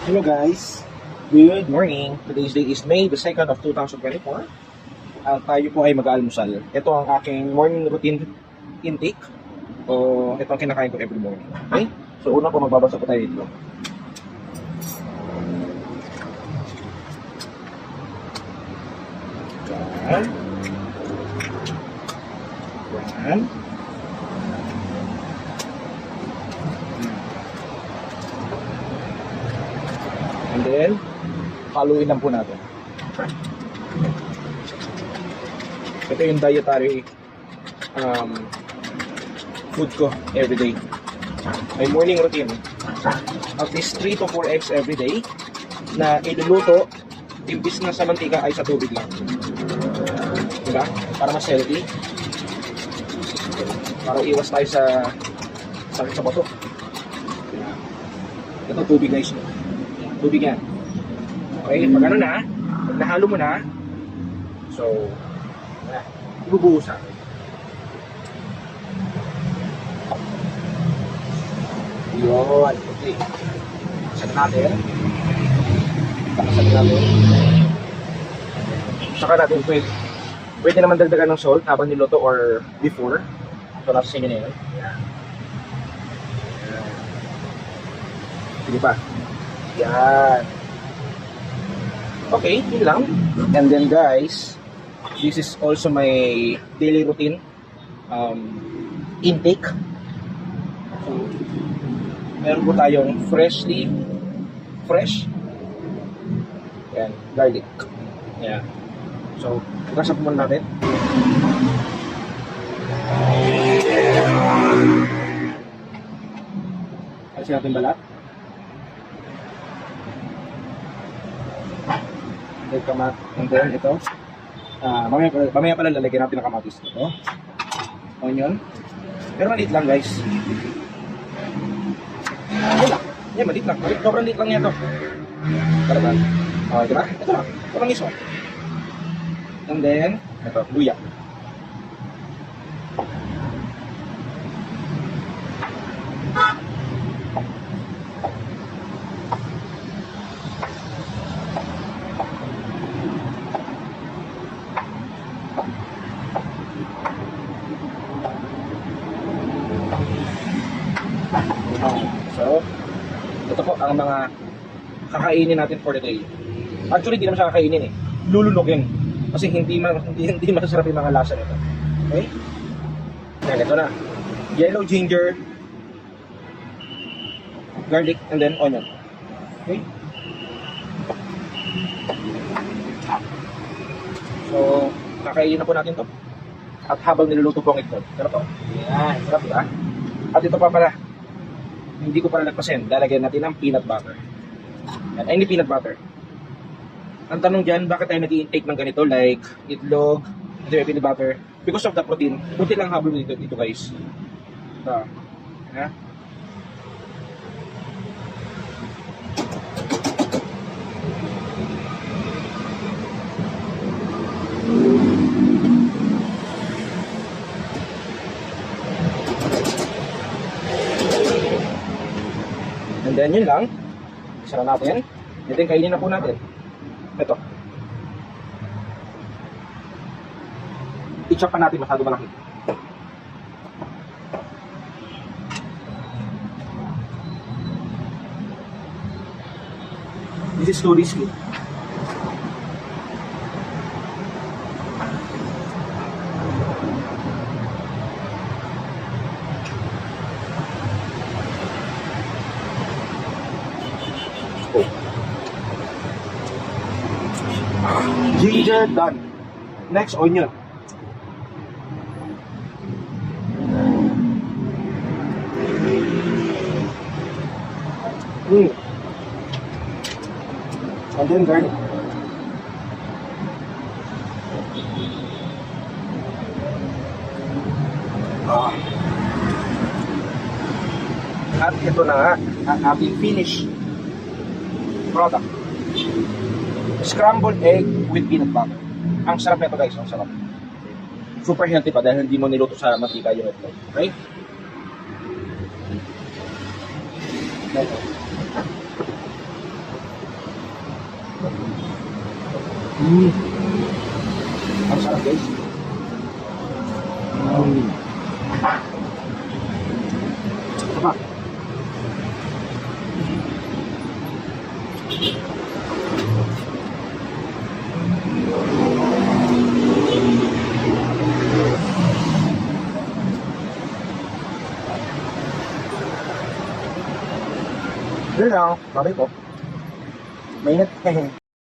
Hello guys, good morning. Today's date is May the 2nd of 2024. Tayo po ay mag-aalmusal. Ito ang aking morning routine intake. O ito ang kinakain ko every morning. Okay? So una po magbabasa po tayo dito. Yan. Yan. And then, paluin lang po natin. Ito yung dietary food ko everyday. My morning routine. At least 3 to 4 eggs everyday na iluluto, imbis na sa mantika ay sa tubig lang. Diba? Para mas healthy. Para iwas tayo sa sakit sa bato. Ito tubig guys. Tubig yan. Okay, pag ano na, pag nahalo mo na, so, ibubuhusan. Yun, okay. Saka natin. Saka natin, pwede naman dagdagan ng salt habang niloto or before. So, nasa sa inyo na yun. Sige pa. Yan. Okay, yun lang. And then guys, this is also my daily routine intake. So, meron po tayong fresh, yan, garlic. Yan. So, ikasap muna natin. Alisin natin balat. And then ito, mamaya pala lalagyan natin ng kamatis ito. Onion. Pero maliit lang guys. Yan lang. Yan, maliit lang. Sobrang liit lang yan ito. Talaga. Okay, diba? Ito lang. Ito lang iso. And then, ito, luya. So, ito po ang mga kakainin natin for the day. Actually, hindi naman siya kakainin eh. Lulunogin. Kasi hindi masasarap yung mga lasa nito. Okay? Yan, ito na. Yellow ginger, garlic, and then onion. Okay? So, kakainin na po natin to. At habang niluluto po ang itlog. Pero to. Yan, sarap diba? At ito pa pala. Hindi ko pala nagpasen, lalagyan natin ng peanut butter. Yan, any peanut butter. Ang tanong dyan, bakit tayo nag-i-intake ng ganito like itlog, peanut butter? Because of the protein. Kunti lang habol dito guys. Ito. Ha? And then yun lang, isara natin, and then kainin na po natin. Ito. I-chop pa natin masyado malaki. This is too risky. Ginger done. Next, onion. And then garlic. At ito na nga ang ating finish product. Scrambled egg with peanut butter. Ang sarap nito guys, ang sarap. Super healthy pa dahil hindi mo niluto sa mantika yung itlog. Okay? Ang sarap guys. Ito pa. Yun lang, babay ko. Mainit.